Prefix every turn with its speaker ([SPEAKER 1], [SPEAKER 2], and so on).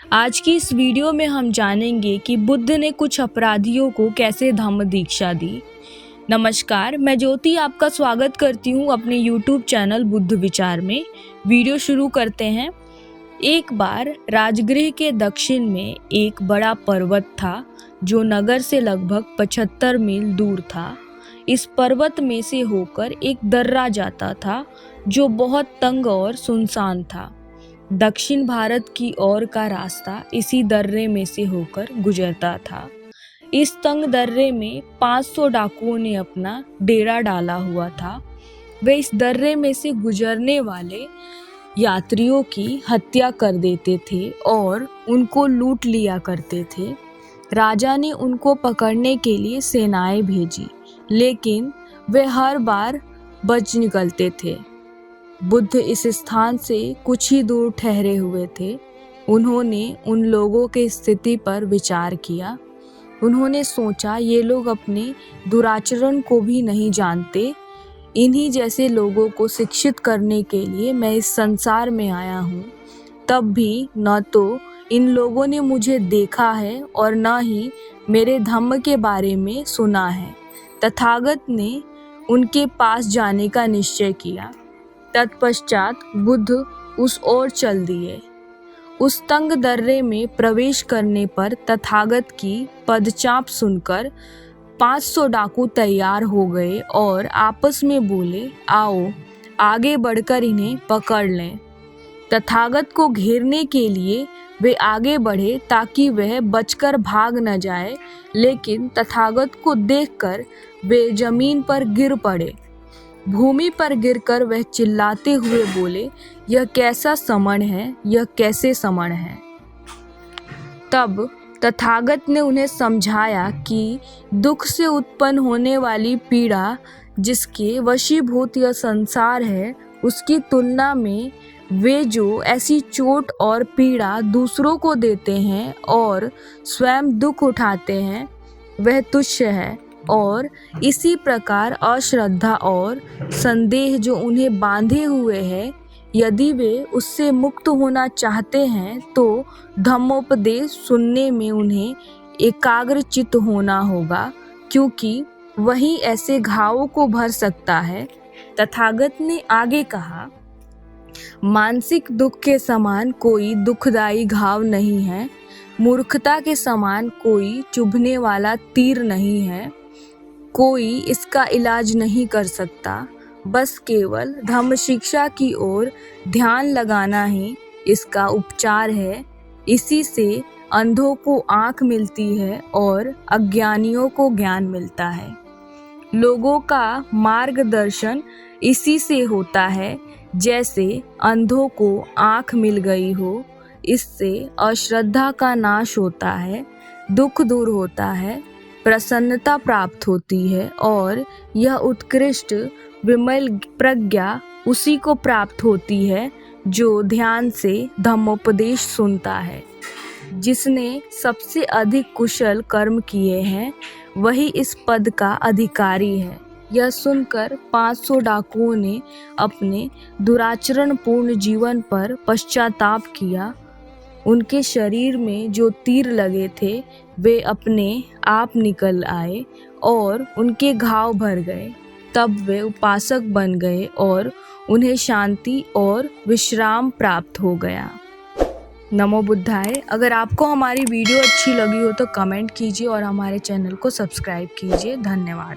[SPEAKER 1] आज की इस वीडियो में हम जानेंगे कि बुद्ध ने कुछ अपराधियों को कैसे धम्म दीक्षा दी। नमस्कार, मैं ज्योति आपका स्वागत करती हूँ अपने YouTube चैनल बुद्ध विचार में। वीडियो शुरू करते हैं। एक बार राजगृह के दक्षिण में एक बड़ा पर्वत था जो नगर से लगभग 75 मील दूर था। इस पर्वत में से होकर एक दर्रा जाता था जो बहुत तंग और सुनसान था। दक्षिण भारत की ओर का रास्ता इसी दर्रे में से होकर गुजरता था। इस तंग दर्रे में 500 डाकुओं ने अपना डेरा डाला हुआ था। वे इस दर्रे में से गुजरने वाले यात्रियों की हत्या कर देते थे और उनको लूट लिया करते थे। राजा ने उनको पकड़ने के लिए सेनाएं भेजी, लेकिन वे हर बार बच निकलते थे। बुद्ध इस स्थान से कुछ ही दूर ठहरे हुए थे। उन्होंने उन लोगों की स्थिति पर विचार किया। उन्होंने सोचा, ये लोग अपने दुराचरण को भी नहीं जानते। इन्हीं जैसे लोगों को शिक्षित करने के लिए मैं इस संसार में आया हूँ। तब भी न तो इन लोगों ने मुझे देखा है और न ही मेरे धम्म के बारे में सुना है। तथागत ने उनके पास जाने का निश्चय किया। तत्पश्चात बुद्ध उस ओर चल दिए। उस तंग दर्रे में प्रवेश करने पर तथागत की पदचाप सुनकर 500 डाकू तैयार हो गए और आपस में बोले, आओ आगे बढ़कर इन्हें पकड़ लें। तथागत को घेरने के लिए वे आगे बढ़े ताकि वह बचकर भाग न जाए, लेकिन तथागत को देखकर वे जमीन पर गिर पड़े। भूमि पर गिरकर वह चिल्लाते हुए बोले, यह कैसा समण है, यह कैसे समण है। तब तथागत ने उन्हें समझाया कि दुख से उत्पन्न होने वाली पीड़ा जिसके वशीभूत यह संसार है, उसकी तुलना में वे जो ऐसी चोट और पीड़ा दूसरों को देते हैं और स्वयं दुख उठाते हैं, वह तुच्छ है। और इसी प्रकार अश्रद्धा और संदेह जो उन्हें बांधे हुए है, यदि वे उससे मुक्त होना चाहते हैं तो धम्मोपदेश सुनने में उन्हें एकाग्रचित्त होना होगा, क्योंकि वही ऐसे घावों को भर सकता है। तथागत ने आगे कहा, मानसिक दुख के समान कोई दुखदायी घाव नहीं है। मूर्खता के समान कोई चुभने वाला तीर नहीं है। कोई इसका इलाज नहीं कर सकता। बस केवल धम्म शिक्षा की ओर ध्यान लगाना ही इसका उपचार है। इसी से अंधों को आँख मिलती है और अज्ञानियों को ज्ञान मिलता है। लोगों का मार्गदर्शन इसी से होता है। जैसे अंधों को आँख मिल गई हो, इससे अश्रद्धा का नाश होता है, दुख दूर होता है, प्रसन्नता प्राप्त होती है और यह उत्कृष्ट विमल प्रज्ञा उसी को प्राप्त होती है जो ध्यान से धम्मोपदेश सुनता है। जिसने सबसे अधिक कुशल कर्म किए हैं, वही इस पद का अधिकारी है। यह सुनकर 500 डाकुओं ने अपने दुराचरण पूर्ण जीवन पर पश्चाताप किया। उनके शरीर में जो तीर लगे थे वे अपने आप निकल आए और उनके घाव भर गए। तब वे उपासक बन गए और उन्हें शांति और विश्राम प्राप्त हो गया। नमो बुद्धाय। अगर आपको हमारी वीडियो अच्छी लगी हो तो कमेंट कीजिए और हमारे चैनल को सब्सक्राइब कीजिए। धन्यवाद।